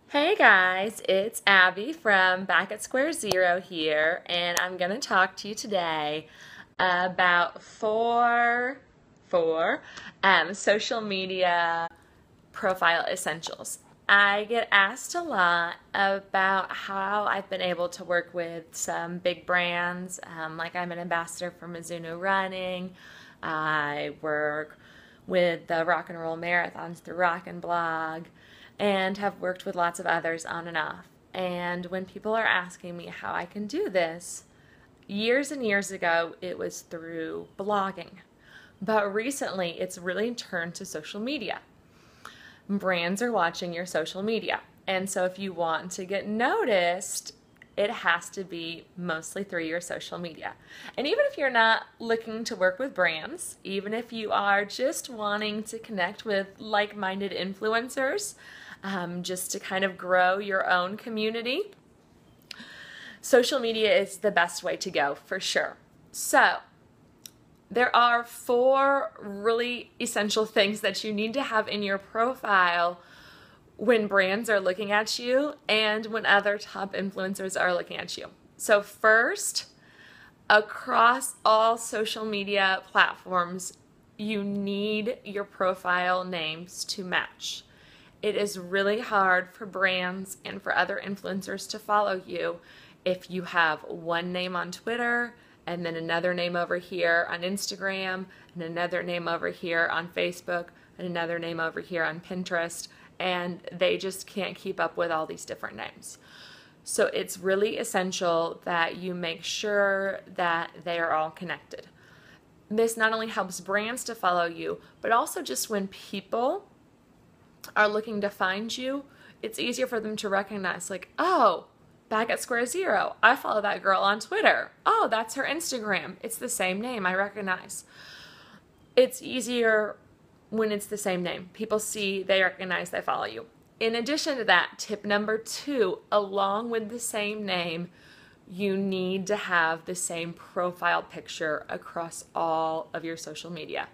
Hey guys, it's Abby from Back at Square Zero here, and I'm going to talk to you today about four social media profile essentials. I get asked a lot about how I've been able to work with some big brands, like I'm an ambassador for Mizuno Running. I work with the Rock and Roll Marathons through Rock and Blog, and have worked with lots of others on and off. And when people are asking me how I can do this, years and years ago it was through blogging. But recently it's really turned to social media. Brands are watching your social media. And so if you want to get noticed, it has to be mostly through your social media. And even if you're not looking to work with brands, even if you are just wanting to connect with like-minded influencers, just to kind of grow your own community, social media is the best way to go for sure. So there are four really essential things that you need to have in your profile when brands are looking at you and when other top influencers are looking at you. So first, across all social media platforms, you need your profile names to match. It is really hard for brands and for other influencers to follow you if you have one name on Twitter and then another name over here on Instagram and another name over here on Facebook and another name over here on Pinterest, and they just can't keep up with all these different names. So it's really essential that you make sure that they are all connected. This not only helps brands to follow you, but also just when people are looking to find you, it's easier for them to recognize, like, oh, Back at Square Zero, I follow that girl on Twitter. Oh, that's her Instagram. It's the same name, I recognize. It's easier when it's the same name. People see, they recognize, they follow you. In addition to that, tip number 2, along with the same name, you need to have the same profile picture across all of your social media.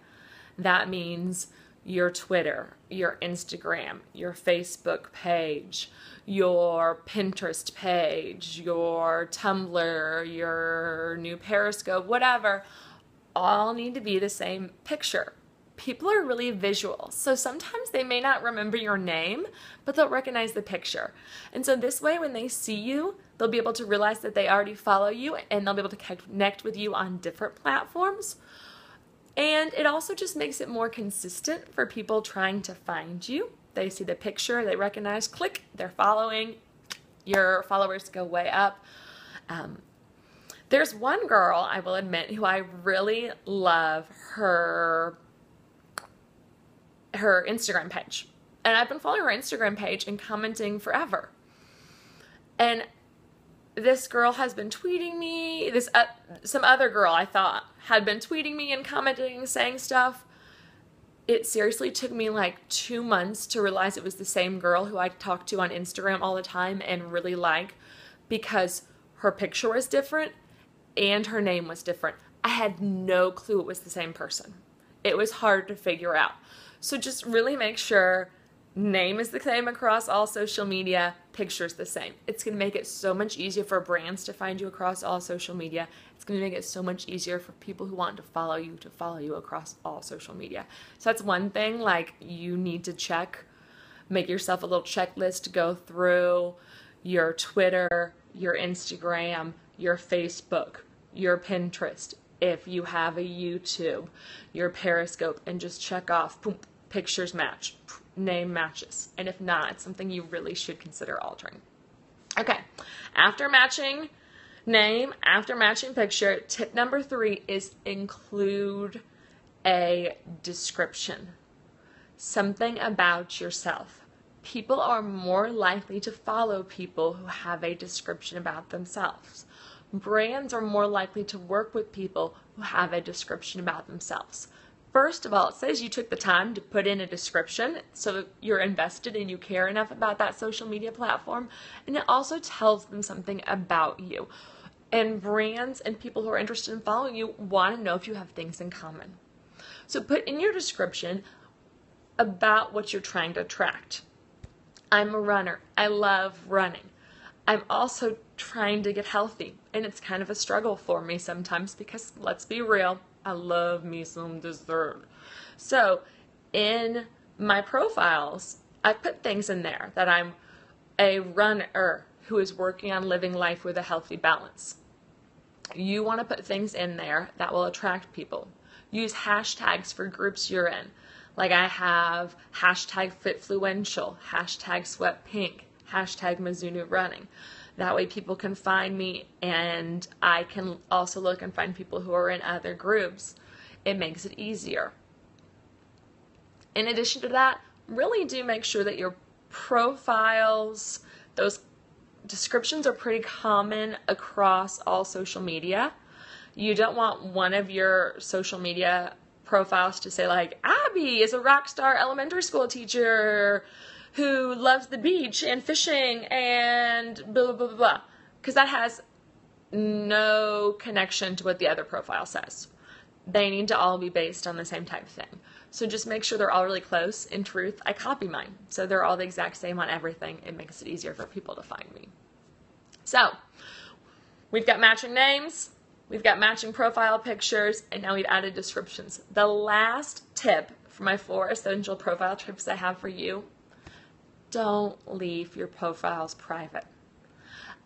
That means your Twitter, your Instagram, your Facebook page, your Pinterest page, your Tumblr, your new Periscope, whatever, all need to be the same picture. People are really visual, so sometimes they may not remember your name, but they'll recognize the picture. And so this way, when they see you, they'll be able to realize that they already follow you, and they'll be able to connect with you on different platforms. And it also just makes it more consistent for people trying to find you. They see the picture, they recognize, click, they're following, your followers go way up. There's one girl, I will admit, who I really love her Instagram page. And I've been following her Instagram page and commenting forever. And this girl has been tweeting me, some other girl I thought had been tweeting me and commenting, saying stuff. It seriously took me like 2 months to realize it was the same girl who I talked to on Instagram all the time and really like, because her picture was different and her name was different. I had no clue it was the same person. It was hard to figure out. So just really make sure name is the same across all social media, picture's the same. It's going to make it so much easier for brands to find you across all social media. It's going to make it so much easier for people who want to follow you across all social media. So that's one thing, like, you need to check, make yourself a little checklist to go through your Twitter, your Instagram, your Facebook, your Pinterest, if you have a YouTube, your Periscope, and just check off, boom, pictures match, name matches. And if not, it's something you really should consider altering. Okay, after matching name, after matching picture, tip number 3 is include a description. Something about yourself. People are more likely to follow people who have a description about themselves. Brands are more likely to work with people who have a description about themselves. First of all, it says you took the time to put in a description, so you're invested and you care enough about that social media platform, and it also tells them something about you. And brands and people who are interested in following you want to know if you have things in common. So put in your description about what you're trying to attract. I'm a runner. I love running. I'm also trying to get healthy, and it's kind of a struggle for me sometimes because, let's be real, I love me some dessert. So in my profiles, I put things in there that I'm a runner who is working on living life with a healthy balance. You want to put things in there that will attract people. Use hashtags for groups you're in. Like I have hashtag fitfluential, hashtag sweatpink, hashtag Mizuno running. That way people can find me, and I can also look and find people who are in other groups. It makes it easier. In addition to that, really do make sure that your profiles, those descriptions are pretty common across all social media. You don't want one of your social media profiles to say like, Abby is a rock star elementary school teacher who loves the beach and fishing and blah, blah, blah, blah. Because that has no connection to what the other profile says. They need to all be based on the same type of thing. So just make sure they're all really close. In truth, I copy mine. So they're all the exact same on everything. It makes it easier for people to find me. So we've got matching names, we've got matching profile pictures, and now we've added descriptions. The last tip for my 4 essential profile tips I have for you: don't leave your profiles private.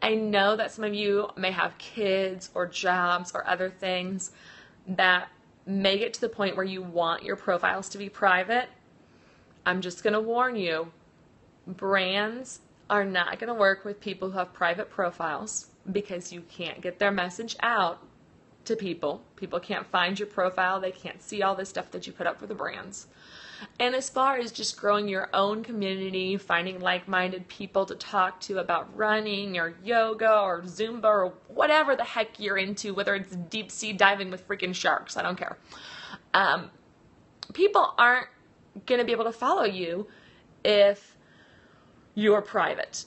I know that some of you may have kids or jobs or other things that make it to the point where you want your profiles to be private. I'm just going to warn you, brands are not going to work with people who have private profiles because you can't get their message out to people. People can't find your profile. They can't see all this stuff that you put up for the brands. And as far as just growing your own community, finding like-minded people to talk to about running or yoga or Zumba or whatever the heck you're into, whether it's deep sea diving with freaking sharks, I don't care. People aren't going to be able to follow you if you're private.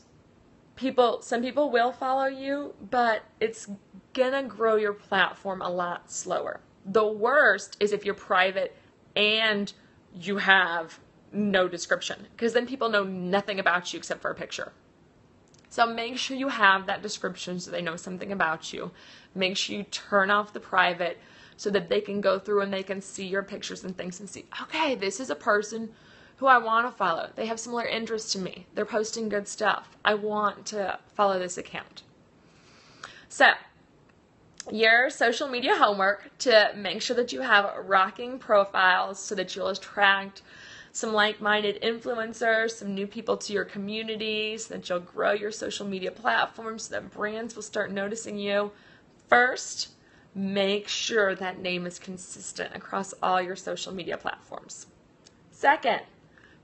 Some people will follow you, but it's going to grow your platform a lot slower. The worst is if you're private and you have no description, because then people know nothing about you except for a picture. So make sure you have that description so they know something about you. Make sure you turn off the private so that they can go through and they can see your pictures and things and see, okay, this is a person who I want to follow. They have similar interests to me. They're posting good stuff. I want to follow this account. So your social media homework to make sure that you have rocking profiles so that you'll attract some like-minded influencers, some new people to your community, so that you'll grow your social media platforms, so that brands will start noticing you. First, make sure that name is consistent across all your social media platforms. Second,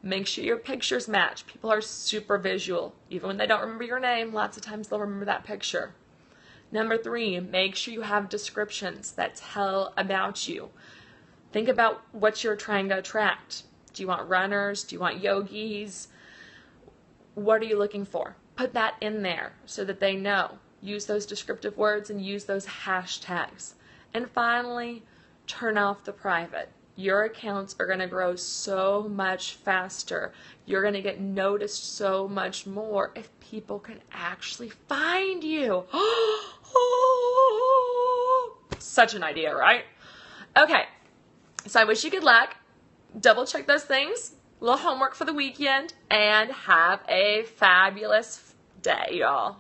make sure your pictures match. People are super visual. Even when they don't remember your name, lots of times they'll remember that picture. Number 3, make sure you have descriptions that tell about you. Think about what you're trying to attract. Do you want runners? Do you want yogis? What are you looking for? Put that in there so that they know. Use those descriptive words and use those hashtags. And finally, turn off the private. Your accounts are going to grow so much faster. You're going to get noticed so much more if people can actually find you. Such an idea, right? Okay, so I wish you good luck. Double check those things. A little homework for the weekend, and have a fabulous day, y'all.